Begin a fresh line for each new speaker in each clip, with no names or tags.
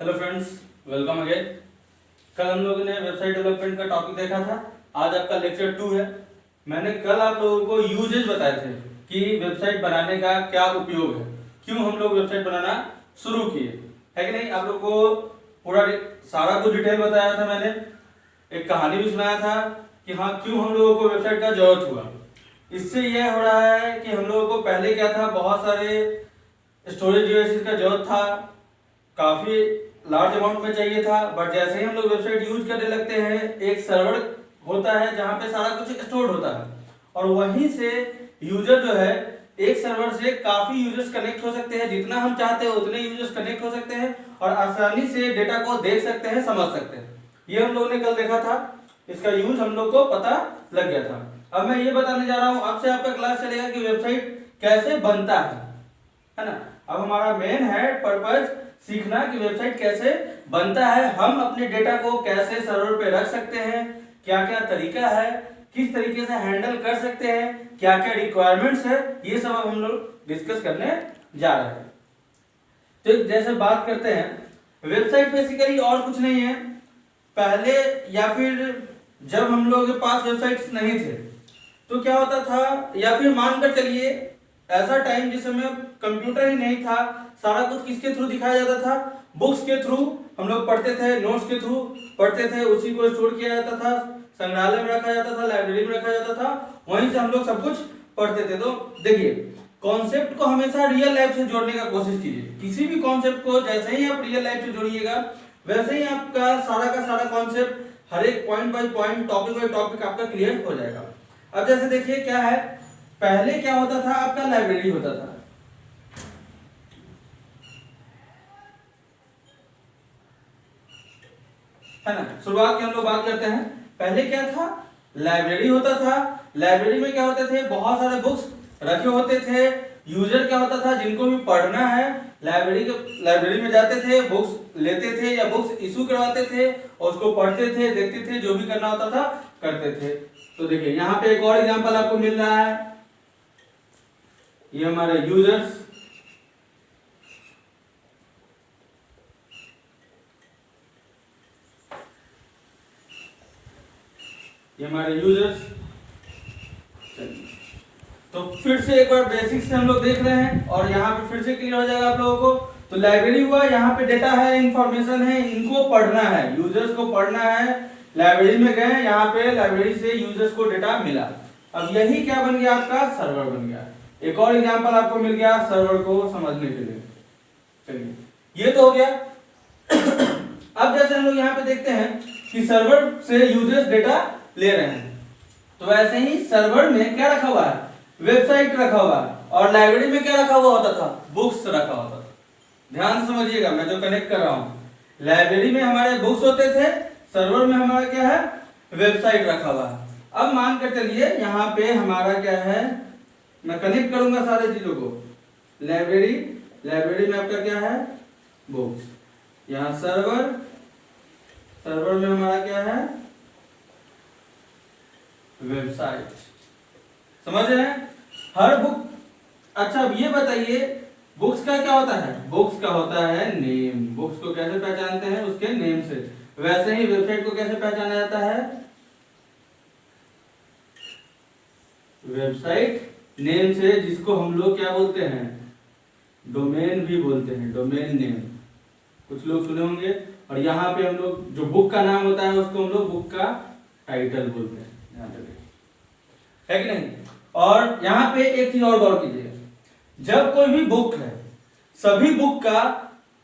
Hello friends, welcome again. कल हम लोगों ने वेबसाइट डेवलपमेंट का टॉपिक देखा था। आज आपका लेक्चर 2 है। मैंने कल आप लोगों को यूजेज बताए थे कि वेबसाइट बनाने का क्या उपयोग है, क्यों हम लोग वेबसाइट बनाना शुरू किए, है कि नहीं। आप लोग को पूरा सारा कुछ डिटेल बताया था मैंने, एक कहानी भी सुनाया था कि हाँ क्यों हम लोगों को वेबसाइट का जरूरत हुआ। इससे यह हो रहा है कि हम लोगों को पहले क्या था, बहुत सारे स्टोरेज डिवाइसेस का जरूरत था, काफी लार्ज अमाउंट में चाहिए था। बट जैसे ही हम लोग वेबसाइट यूज करने लगते हैं, एक सर्वर होता है जहां पे सारा कुछ स्टोर होता है और वहीं से यूजर जो है एक सर्वर से काफी यूजर्स कनेक्ट हो सकते हैं। जितना हम चाहते हैं उतने यूजर्स कनेक्ट हो सकते हैं और आसानी से डेटा को देख सकते हैं, समझ सकते हैं। ये हम लोगों ने कल देखा था, इसका यूज हम लोग को पता लग गया था। अब मैं ये बताने जा रहा हूं, आपसे आपका क्लास चलेगा कि वेबसाइट कैसे बनता है ना। अब हमारा मेन है पर्पज सीखना कि वेबसाइट कैसे बनता है, हम अपने डेटा को कैसे सर्वर पे रख सकते हैं, क्या क्या तरीका है, किस तरीके से हैंडल कर सकते हैं, क्या क्या रिक्वायरमेंट्स है, ये सब हम लोग डिस्कस करने जा रहे हैं। तो जैसे बात करते हैं, वेबसाइट बेसिकली और कुछ नहीं है। पहले या फिर जब हम लोगों के पास वेबसाइट्स नहीं थे तो क्या होता था, या फिर मानकर चलिए ऐसा टाइम जिस समय कंप्यूटर ही नहीं था, सारा कुछ किसके थ्रू दिखाया जाता था, बुक्स के थ्रू हम लोग पढ़ते थे, नोट्स के थ्रू पढ़ते थे, उसी को स्टोर किया जाता था, संग्रहालय में रखा जाता था, लाइब्रेरी में रखा जाता था, वहीं से हम लोग सब कुछ पढ़ते थे। तो देखिए, कॉन्सेप्ट को हमेशा रियल लाइफ से जोड़ने का कोशिश कीजिए। किसी भी कॉन्सेप्ट को जैसे ही आप रियल लाइफ से जोड़िएगा, वैसे ही आपका सारा कॉन्सेप्ट हर एक point by point, topic by topic आपका क्लियर हो जाएगा। अब जैसे देखिए क्या है, पहले क्या होता था, आपका लाइब्रेरी होता था, है ना। शुरुआत की हम लोग बात करते हैं, पहले क्या था, लाइब्रेरी होता था। लाइब्रेरी में क्या होते थे, बहुत सारे बुक्स रखे होते थे। यूजर क्या होता था, जिनको भी पढ़ना है लाइब्रेरी में जाते थे, बुक्स लेते थे या बुक्स इशू करवाते थे और उसको पढ़ते थे, देखते थे, जो भी करना होता था करते थे। तो देखिए यहाँ पे एक और एग्जांपल आपको मिल रहा है, ये हमारे यूजर्स, ये हमारे यूजर्स। तो फिर से एक बार बेसिक से हम लोग देख रहे हैं और यहाँ पे फिर से क्लियर हो जाएगा आप लोगों को। तो लाइब्रेरी हुआ, यहाँ पे डेटा है, इंफॉर्मेशन है, इनको पढ़ना है, यूजर्स को पढ़ना है। लाइब्रेरी में गए, यहाँ पे लाइब्रेरी से यूजर्स को डेटा मिला। अब यही क्या बन गया, आपका सर्वर बन गया। एक और एग्जांपल आपको मिल गया सर्वर को समझने के लिए। चलिए ये तो हो गया। अब जैसे हम लोग यहाँ पे देखते हैं कि सर्वर से यूजर्स डेटा ले रहे हैं, तो वैसे ही सर्वर में क्या रखा हुआ है, वेबसाइट रखा हुआ है, और लाइब्रेरी में क्या रखा हुआ होता था, बुक्स रखा होता था। ध्यान से समझिएगा, मैं जो कनेक्ट कर रहा हूं, लाइब्रेरी में हमारे बुक्स होते थे, सर्वर में हमारा क्या है, वेबसाइट रखा हुआ है। अब मान कर चलिए यहाँ पे हमारा क्या है, मैं कनेक्ट करूंगा सारे चीजों को। लाइब्रेरी में आपका क्या है, बुक्स, यहाँ सर्वर में हमारा क्या है, वेबसाइट। समझ रहे हैं, हर बुक। अच्छा अब ये बताइए, बुक्स का क्या होता है, बुक्स का होता है नेम। बुक्स को कैसे पहचानते हैं, उसके नेम से। वैसे ही वेबसाइट को कैसे पहचाना जाता है, वेबसाइट नेम से, जिसको हम लोग क्या बोलते हैं, डोमेन भी बोलते हैं, डोमेन नेम। कुछ लोग सुने होंगे। और यहाँ पे हम लोग जो बुक का नाम होता है उसको हम लोग बुक का टाइटल बोलते हैं, है कि नहीं। और यहाँ पे एक चीज और गौर कीजिए, जब कोई भी बुक है, सभी बुक का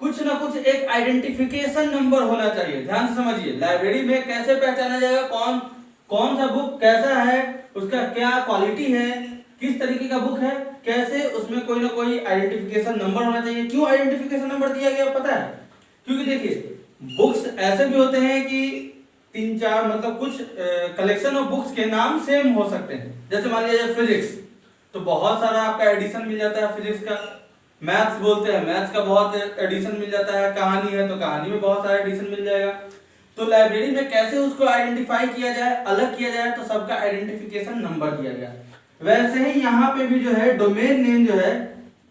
कुछ ना कुछ एक आइडेंटिफिकेशन नंबर होना चाहिए। ध्यान से समझिए, लाइब्रेरी में कैसे पहचाना जाएगा कौन सा बुक कैसा है, उसका क्या क्वालिटी है, किस तरीके का बुक है, कैसे, उसमें कोई ना कोई आइडेंटिफिकेशन नंबर होना चाहिए। क्यों आइडेंटिफिकेशन नंबर दिया गया पता है, क्योंकि देखिए बुक्स ऐसे भी होते हैं कि 3-4 मतलब कुछ कलेक्शन ऑफ बुक्स के नाम सेम हो सकते हैं। जैसे मान लीजिए फिजिक्स, तो बहुत सारा आपका एडिशन मिल जाता है फिजिक्स का। मैथ्स बोलते हैं, मैथ्स का बहुत एडिशन मिल जाता है। कहानी है तो कहानी में बहुत सारा एडिशन मिल जाएगा। तो लाइब्रेरी में कैसे उसको आइडेंटिफाई किया जाए, अलग किया जाए, तो सबका आइडेंटिफिकेशन नंबर दिया गया। वैसे ही यहाँ पे भी जो है डोमेन नेम जो है,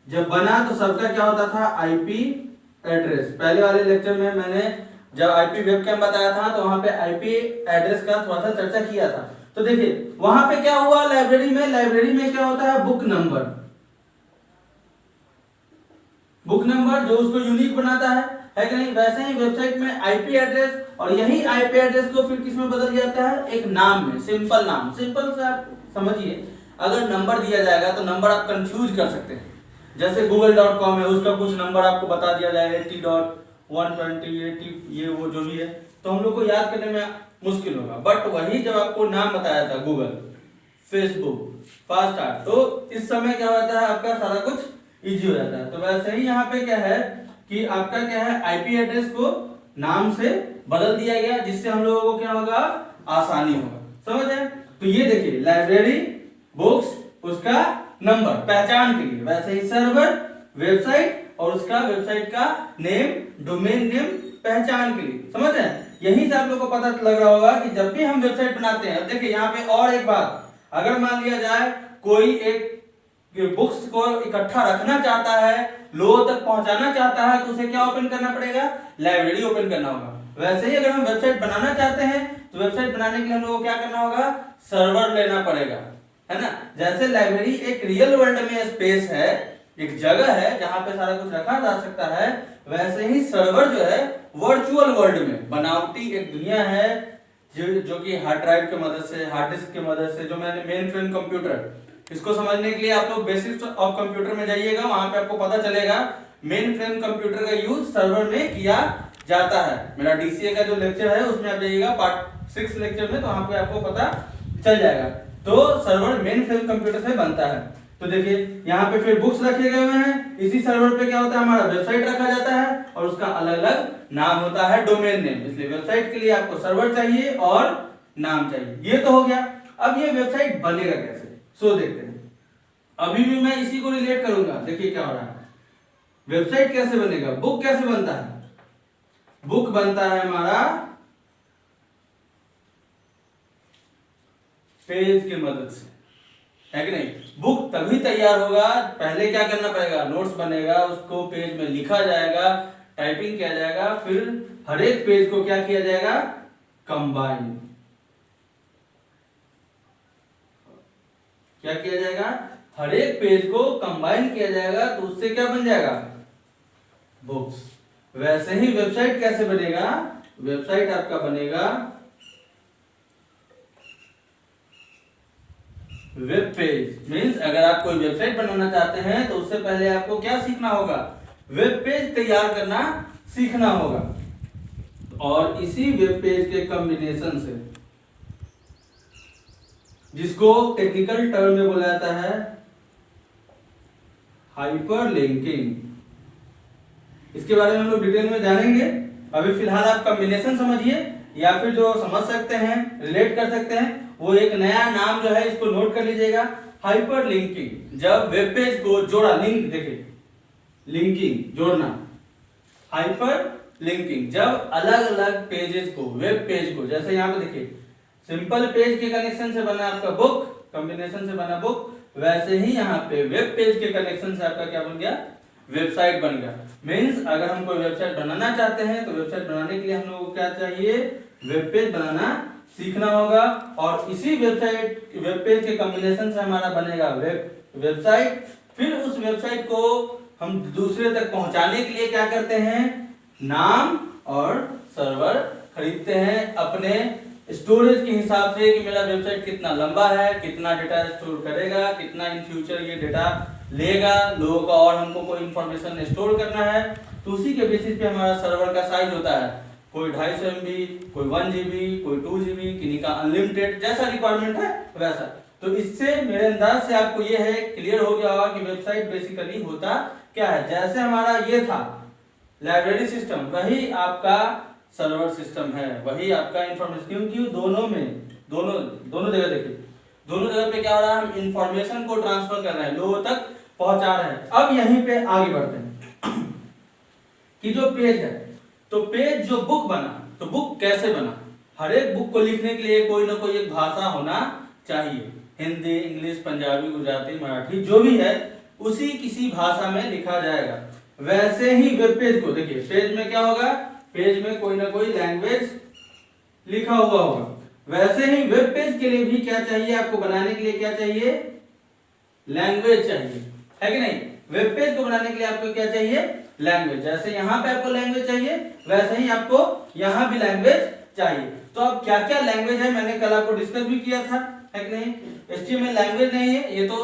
जब बना तो सबका क्या होता था, आईपी एड्रेस। पहले वाले लेक्चर में मैंने जब आईपी वेबकैम बताया था तो वहां पे आईपी एड्रेस का थोड़ा सा चर्चा किया था। तो देखिए वहां पे क्या हुआ, लाइब्रेरी में क्या होता है, बुक नंबर जो उसको यूनिक बनाता है कि नहीं। वैसे ही वेबसाइट में आईपी एड्रेस, और यही आईपी एड्रेस को फिर किस में बदल जाता है, एक नाम में, सिंपल नाम। सिंपल से आप समझिए, अगर नंबर दिया जाएगा तो नंबर आप कंफ्यूज कर सकते हैं। जैसे google.com है, उसका कुछ नंबर आपको बता दिया जाए 80.120 80 ये वो जो भी है, तो हम लोग को याद करने में मुश्किल होगा। बट वही जब आपको नाम बताया था गूगल, फेसबुक, फास्टआर्ट, तो इस समय क्या होता है, आपका सारा कुछ इजी हो जाता है। तो वैसे ही यहाँ पे क्या है कि आपका क्या है, आईपी एड्रेस को नाम से बदल दिया गया, जिससे हम लोगों को क्या होगा, आसानी होगा। समझ है। तो ये देखिए लाइब्रेरी, बुक्स, उसका नंबर पहचान के लिए, वैसे ही सर्वर, वेबसाइट और उसका वेबसाइट का नेम, डोमेन नेम पहचान के लिए। समझ है। यही से आप लोग को पता लग रहा होगा कि जब भी हम वेबसाइट बनाते हैं, देखिए यहाँ पे और एक बात, अगर मान लिया जाए कोई एक बुक्स को इकट्ठा रखना चाहता है, लोगों तक पहुंचाना चाहता है, तो उसे क्या ओपन करना पड़ेगा, लाइब्रेरी ओपन करना होगा। वैसे ही अगर हम वेबसाइट बनाना चाहते हैं तो वेबसाइट बनाने के लिए हम लोगों को क्या करना होगा, सर्वर लेना पड़ेगा, है ना। जैसे लाइब्रेरी एक रियल वर्ल्ड में स्पेस है, एक जगह है जहां पे सारा कुछ रखा जा सकता है, वैसे ही सर्वर जो है वर्चुअल वर्ल्ड में बनावटी एक दुनिया है, जो कि हार्ड ड्राइव की मदद से, हार्ड डिस्क की मदद से, जो मैंने मेन फ्रेम कंप्यूटर, इसको समझने के लिए आप लोग बेसिक्स ऑफ कंप्यूटर में जाइएगा, वहां पे आपको पता चलेगा मेन फ्रेम कंप्यूटर का यूज सर्वर में किया जाता है। मेरा डीसीए का जो लेक्चर है उसमें आप जाइएगा पार्ट 6 लेक्चर में, तो वहां पे आपको पता चल जाएगा। तो सर्वर मेन फ्रेम कंप्यूटर से बनता है। तो देखिए यहाँ पे फिर बुक्स रखे गए हुए हैं, इसी सर्वर पे क्या होता है, हमारा वेबसाइट रखा जाता है और उसका अलग अलग नाम होता है, डोमेन नेम। इसलिए वेबसाइट के लिए आपको सर्वर चाहिए और नाम चाहिए। ये तो हो गया। अब ये वेबसाइट बनेगा कैसे, सो देखते हैं। अभी भी मैं इसी को रिलेट करूंगा। देखिए क्या हो रहा है, वेबसाइट कैसे बनेगा, बुक कैसे बनता है। बुक बनता है हमारा पेज की मदद से, है कि नहीं। बुक तभी तैयार होगा, पहले क्या करना पड़ेगा, नोट्स बनेगा, उसको पेज में लिखा जाएगा, टाइपिंग किया जाएगा, फिर हर एक पेज को क्या किया जाएगा, कंबाइन, क्या किया जाएगा, हर एक पेज को कंबाइन किया जाएगा, तो उससे क्या बन जाएगा, बुक्स। वैसे ही वेबसाइट कैसे बनेगा, वेबसाइट आपका बनेगा वेब पेज। मींस अगर आप कोई वेबसाइट बनाना चाहते हैं तो उससे पहले आपको क्या सीखना होगा, वेब पेज तैयार करना सीखना होगा। और इसी वेब पेज के कॉम्बिनेशन से, जिसको टेक्निकल टर्म में बोला जाता है हाइपरलिंकिंग, इसके बारे में हम लोग डिटेल में जानेंगे। अभी फिलहाल आप कॉम्बिनेशन समझिए, या फिर जो समझ सकते हैं, रिलेट कर सकते हैं, वो एक नया नाम जो है इसको नोट कर लीजिएगा, हाइपरलिंकिंग। जब वेब पेज को जोड़ा, लिंक, देखिए लिंकिंग, जोड़ना, हाइपरलिंकिंग, जब अलग अलग पेजेस को, वेब पेज को, जैसे यहाँ पे देखिए सिंपल पेज के कनेक्शन से बना आपका बुक, कॉम्बिनेशन से बना बुक, वैसे ही यहाँ पे वेब पेज के कनेक्शन से आपका क्या बन गया, वेबसाइट बन गया। मींस अगर हम कोई वेबसाइट बनाना चाहते हैं तो वेबसाइट बनाने के लिए हम लोगों को क्या चाहिए, वेब पेज बनाना सीखना होगा। और इसी वेबसाइट, वेब पेज के कॉम्बिनेशन से हमारा बनेगा वेबसाइट। फिर उस वेबसाइट को हम दूसरे तक पहुंचाने के लिए क्या करते हैं, नाम और सर्वर खरीदते हैं अपने स्टोरेज के हिसाब से, कि मेरा वेबसाइट कितना लंबा है, कितना डेटा स्टोर करेगा, कितना इन फ्यूचर ये डेटा लेगा लोगों का, और हमको कोई इंफॉर्मेशन स्टोर करना है, तो उसी के बेसिस पे हमारा सर्वर का साइज होता है। कोई 250 MB, कोई 1 GB, कोई 2 GB, किन्हीं का अनलिमिटेड, जैसा रिक्वायरमेंट है वैसा। तो इससे मेरे अंदाज से आपको ये है, क्लियर हो गया होगा कि वेबसाइट बेसिकली होता क्या है। जैसे हमारा ये था लाइब्रेरी सिस्टम, वही आपका सर्वर सिस्टम है, वही आपका इंफॉर्मेशन, क्योंकि दोनों में, दोनों जगह देखिए, दोनों जगह पे क्या हो रहा है, हम इंफॉर्मेशन को ट्रांसफर कर रहे हैं, लोगों तक पहुंचा रहे हैं। अब यहीं पे आगे बढ़ते हैं कि जो पेज है, तो पेज जो बुक बना, तो बुक कैसे बना। हर एक बुक को लिखने के लिए कोई ना कोई एक भाषा होना चाहिए, हिंदी, इंग्लिश, पंजाबी, गुजराती, मराठी, जो भी है उसी किसी भाषा में लिखा जाएगा। वैसे ही वेब पेज को, देखिए पेज में क्या होगा, पेज में कोई ना कोई लैंग्वेज लिखा हुआ होगा, वैसे ही वेब पेज के लिए भी क्या चाहिए आपको बनाने के लिए, क्या चाहिए, लैंग्वेज चाहिए, है कि नहीं। वेब पेज को बनाने के लिए आपको क्या चाहिए, लैंग्वेज। जैसे यहाँ पे आपको लैंग्वेज चाहिए वैसे ही आपको यहाँ भी लैंग्वेज चाहिए। तो अब क्या क्या लैंग्वेज है मैंने कल आपको डिस्कस भी किया था, है कि नहीं। HTML लैंग्वेज नहीं है, ये तो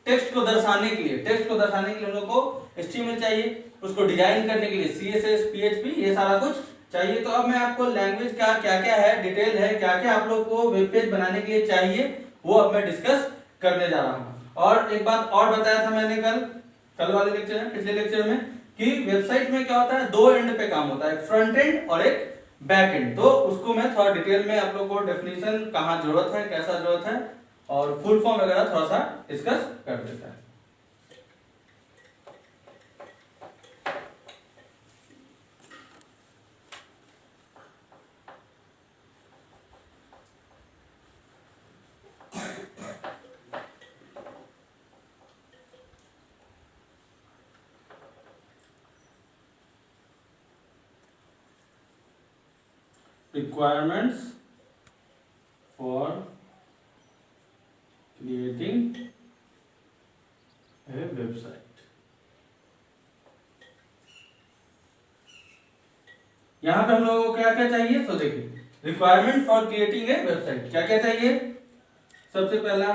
टेक्स्ट को दर्शाने के लिए, टेक्स्ट को दर्शाने के लिए हम लोग को HTML चाहिए, उसको डिजाइन करने के लिए CSS PHP ये सारा कुछ चाहिए। तो अब मैं आपको लैंग्वेज का क्या क्या है, डिटेल है, क्या क्या आप लोग को वेब पेज बनाने के लिए चाहिए वो अब मैं डिस्कस करने जा रहा हूँ। और एक बात और बताया था मैंने कल वाले लेक्चर में, पिछले लेक्चर में, कि वेबसाइट में क्या होता है, दो एंड पे काम होता है, एक फ्रंट एंड और एक बैक एंड। तो उसको मैं थोड़ा डिटेल में आप लोग को डेफिनेशन कहाँ जरूरत है, कैसा जरूरत है और फुल फॉर्म वगैरह थोड़ा सा डिस्कस कर देता है। Requirements for creating a website। यहां पे हम लोगों को क्या क्या चाहिए, तो देखिए requirement for creating a website क्या क्या चाहिए। सबसे पहला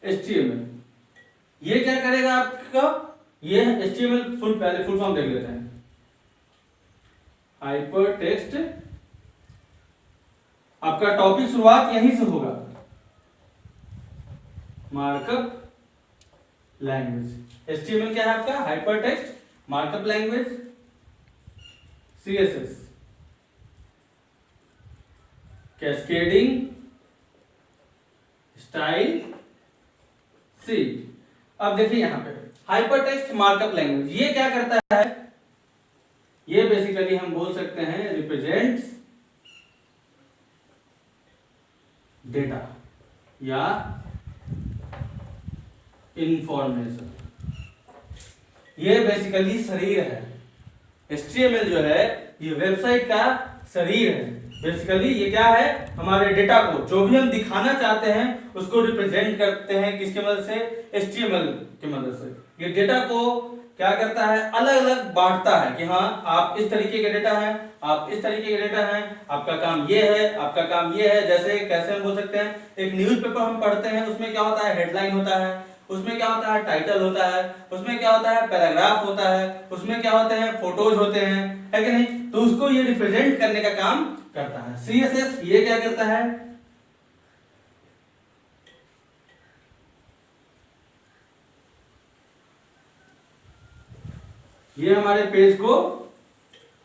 HTML, ये क्या करेगा आपका, ये HTML पहले फुल फॉर्म देख लेते हैं, हाइपर टेक्स्ट। आपका टॉपिक शुरुआत यहीं से होगा, मार्कअप लैंग्वेज। HTML क्या है आपका, hyper text markup language, CSS cascading style sheet. अब देखिए यहां पे हाइपर टेक्स्ट मार्कअप लैंग्वेज ये क्या करता है, ये बेसिकली हम बोल सकते हैं रिप्रेजेंट्स डेटा या इंफॉर्मेशन। ये बेसिकली शरीर है, HTML जो है ये वेबसाइट का शरीर है। बेसिकली ये क्या है, हमारे डेटा को जो भी हम दिखाना चाहते हैं उसको रिप्रेजेंट करते हैं, किसकी मदद से, HTML की मदद से। ये डेटा को क्या करता है, अलग अलग बांटता है कि हाँ आप इस तरीके के डेटा हैं, आप इस तरीके के डेटा हैं, आपका काम ये है, आपका काम ये है। जैसे कैसे हम बोल सकते हैं, एक न्यूज़पेपर हम पढ़ते हैं, उसमें क्या होता है, हेडलाइन होता है, उसमें क्या होता है, टाइटल होता है, उसमें क्या होता है, पैराग्राफ होता है, उसमें क्या होते हैं, फोटोज होते हैं, है कि नहीं। तो उसको ये रिप्रेजेंट करने का काम करता है। CSS ये क्या करता है, ये हमारे पेज को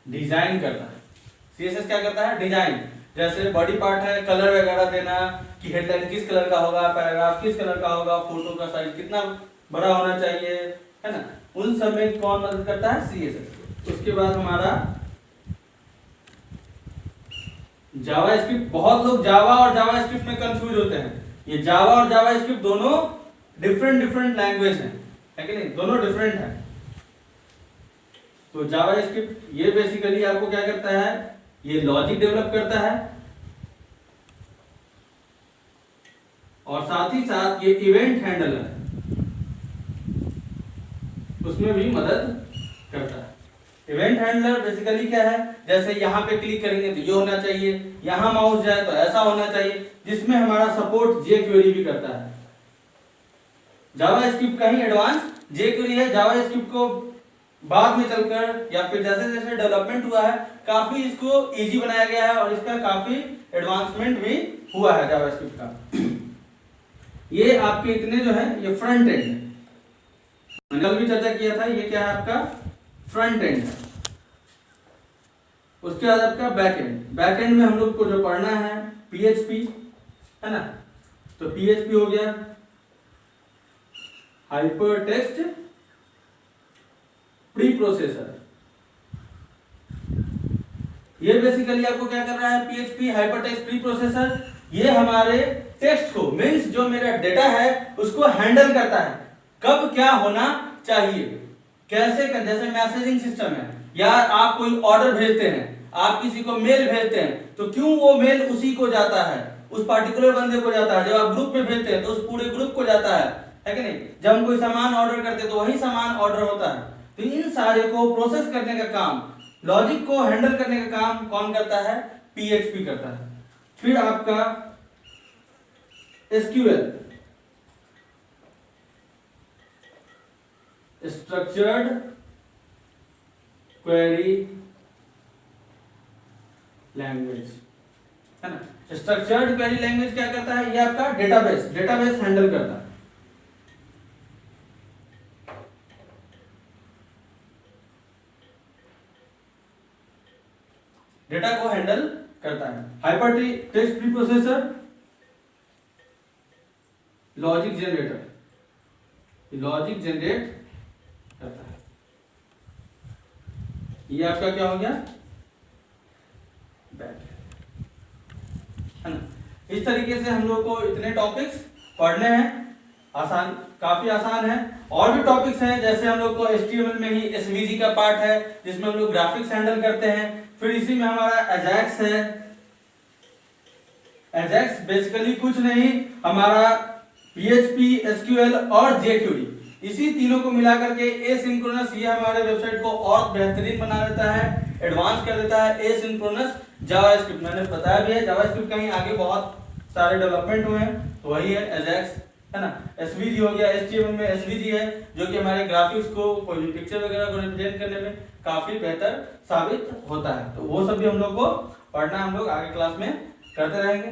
डिजाइन करता है। CSS क्या करता है, डिजाइन। जैसे बॉडी पार्ट है, कलर वगैरह देना कि हेडलाइन किस कलर का होगा, पैराग्राफ किस कलर का होगा, फोटो का साइज कितना बड़ा होना चाहिए, है ना, उन सब में कौन मदद करता है, CSS। उसके बाद हमारा जावास्क्रिप्ट। बहुत लोग जावा और जावास्क्रिप्ट में कंफ्यूज होते हैं। ये जावा और जावास्क्रिप्ट दोनों डिफरेंट लैंग्वेज है कि नहीं, दोनों डिफरेंट है। तो जावास्क्रिप्ट ये बेसिकली आपको क्या करता है, ये लॉजिक डेवलप करता है और साथ ही साथ ये इवेंट हैंडलर है, उसमें भी मदद करता है। इवेंट हैंडलर बेसिकली क्या है, जैसे यहाँ पे क्लिक करेंगे तो ये होना चाहिए, यहाँ माउस जाए तो ऐसा होना चाहिए, जिसमें हमारा सपोर्ट jQuery भी करता है। जावास्क्रिप्ट का ही एडवांस jQuery है। जावास्क्रिप्ट को बाद में चलकर या फिर जैसे जैसे डेवलपमेंट हुआ है काफी इसको इजी बनाया गया है और इसका काफी एडवांसमेंट भी हुआ है जावास्क्रिप्ट का। ये आपके इतने जो है ये फ्रंट एंड है, मैंने कल भी चर्चा किया था। ये क्या है आपका फ्रंट एंड है। उसके बाद आपका बैक एंड। बैक एंड में हम लोग को जो पढ़ना है PHP है ना, तो PHP हो गया हाइपर टेक्स्ट प्री प्रोसेसर। ये बेसिकली आपको क्या कर रहा है, PHP hyper text pre processor, ये हमारे टेक्स्ट को मीन्स जो मेरा डेटा है उसको हैंडल करता है, कब क्या होना चाहिए, कैसे कर, जैसे मैसेजिंग सिस्टम है या आप कोई ऑर्डर भेजते हैं, आप किसी को मेल भेजते हैं, तो क्यों वो मेल उसी को जाता है, उस पार्टिकुलर बंदे को जाता है। जब आप ग्रुप में भेजते हैं तो उस पूरे ग्रुप को जाता है कि नहीं। जब हम कोई सामान ऑर्डर करते हैं तो वही सामान ऑर्डर होता है। तो इन सारे को प्रोसेस करने का काम, लॉजिक को हैंडल करने का काम कौन करता है, पीएचपी करता है। फिर आपका एसक्यूएल, स्ट्रक्चर्ड क्वेरी लैंग्वेज, है ना। स्ट्रक्चर्ड क्वेरी लैंग्वेज क्या करता है, ये आपका डेटाबेस हैंडल करता है। डेटा को हैंडल करता है। Hyper text preprocessor, logic generator, logic generate करता है। ये आपका क्या हो गया, बैकएंड, है ना। इस तरीके से हम लोग को इतने टॉपिक्स पढ़ने हैं, आसान, काफी आसान है। और भी टॉपिक्स हैं, जैसे हम लोग को HTML में ही SVG का पार्ट है जिसमें हम लोग ग्राफिक्स हैंडल करते हैं। फिर इसी में हमारा एजाक्स है। एजाक्स बेसिकली कुछ नहीं, हमारा PHP, SQL और jQuery, इसी तीनों को मिला करके एसिंक्रोनस, ये हमारे वेबसाइट को और बेहतरीन बना देता है, एडवांस कर देता है। एसिंक्रोनस जावास्क्रिप्ट, मैंने बताया भी है, जावास्क्रिप्ट कहीं आगे बहुत सारे डेवलपमेंट हुए हैं, तो वही है एजाक्स, है ना। SVG हो गया, HTML में SVG है जो कि हमारे ग्राफिक्स को, कोई भी पिक्चर वगैरह को रिप्रेजेंट करने में काफी बेहतर साबित होता है। तो वो सब भी हम लोग को पढ़ना, हम लोग आगे क्लास में करते रहेंगे।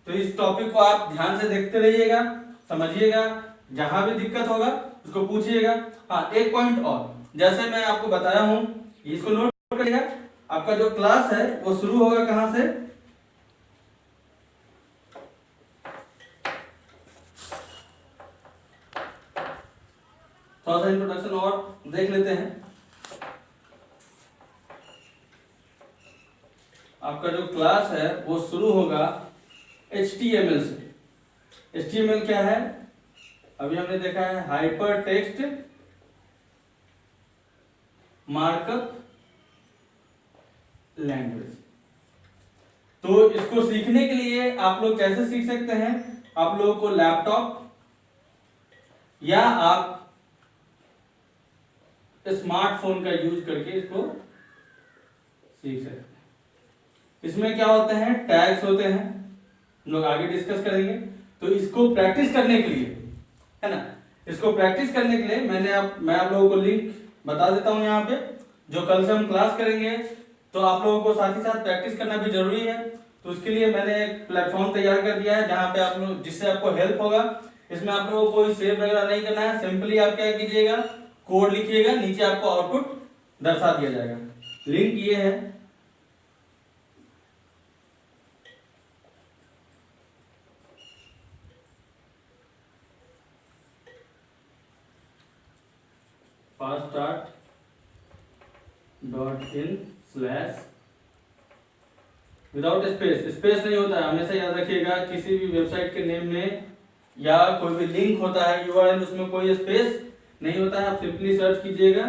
तो इस टॉपिक को आप ध्यान से देखते रहिएगा, समझिएगा, जहां भी दिक्कत होगा उसको पूछिएगा। हाँ, एक पॉइंट और, जैसे मैं आपको बताया हूं, इसको नोट करिएगा। आपका जो क्लास है वो शुरू होगा कहां से, थोड़ा सा इंट्रोडक्शन और देख लेते हैं। आपका जो क्लास है वो शुरू होगा HTML से। HTML क्या है, अभी हमने देखा है, हाइपर टेक्स्ट मार्कअप लैंग्वेज। तो इसको सीखने के लिए आप लोग कैसे सीख सकते हैं, आप लोगों को लैपटॉप या आप स्मार्टफोन का यूज करके इसको सीख सकते हैं। इसमें क्या होते हैं, टैग्स होते हैं, हम लोग आगे डिस्कस करेंगे। तो इसको प्रैक्टिस करने के लिए, है ना, इसको प्रैक्टिस करने के लिए मैं आप लोगों को लिंक बता देता हूं यहाँ पे, जो कल से हम क्लास करेंगे। तो आप लोगों को साथ ही साथ प्रैक्टिस करना भी जरूरी है। तो उसके लिए मैंने एक प्लेटफॉर्म तैयार कर दिया है जहाँ पे आप लोग, जिससे आपको हेल्प होगा। इसमें आप लोगों को कोई सेव वगैरह नहीं करना है, सिंपली आप क्या कीजिएगा, कोड लिखिएगा, नीचे आपको आउटपुट दर्शा दिया जाएगा। लिंक ये है, faststart.in/ विदाउट स्पेस नहीं होता है, हमेशा याद रखिएगा। किसी भी वेबसाइट के नेम में या कोई भी लिंक होता है URL, उसमें कोई स्पेस नहीं होता है। आप सिंपली सर्च कीजिएगा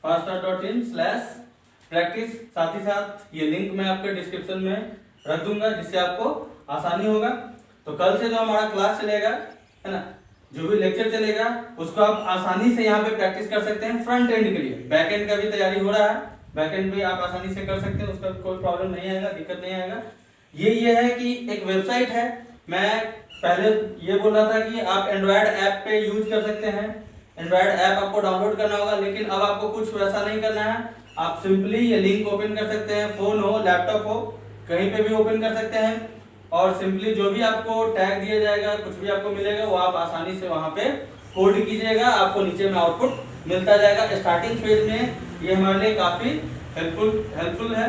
faststart.in/practice। साथ ही साथ ये लिंक मैं आपके डिस्क्रिप्शन में रख दूंगा, जिससे आपको आसानी होगा। तो कल से जो हमारा क्लास चलेगा, है ना, जो भी लेक्चर चलेगा, उसको आप आसानी से यहाँ पे प्रैक्टिस कर सकते हैं। फ्रंट एंड के लिए, बैक एंड का भी तैयारी हो रहा है, बैक एंड भी आप आसानी से कर सकते हैं, उसका कोई प्रॉब्लम नहीं आएगा, दिक्कत नहीं आएगा। ये है कि एक वेबसाइट है, मैं पहले ये बोल रहा था कि आप एंड्रॉयड ऐप पे यूज कर सकते हैं, एंड्रॉयड ऐप आपको डाउनलोड करना होगा, लेकिन अब आपको कुछ वैसा नहीं करना है। आप सिंपली ये लिंक ओपन कर सकते हैं, फोन हो, लैपटॉप हो, कहीं पे भी ओपन कर सकते हैं, और सिंपली जो भी आपको टैग दिया जाएगा, कुछ भी आपको मिलेगा, वो आप आसानी से वहां पे कोड कीजिएगा, आपको नीचे में आउटपुट मिलता जाएगा। स्टार्टिंग फेज में ये हमारे लिए काफी हेल्पफुल है।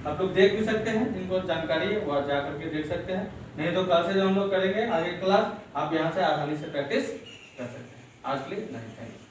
आप लोग देख भी सकते हैं, जिनको जानकारी है वो जा करके देख सकते हैं। नहीं तो कल से जो हम लोग करेंगे आगे क्लास, आप यहाँ से आसानी से प्रैक्टिस कर सकते हैं। आज के लिए नहीं, थैंक यू।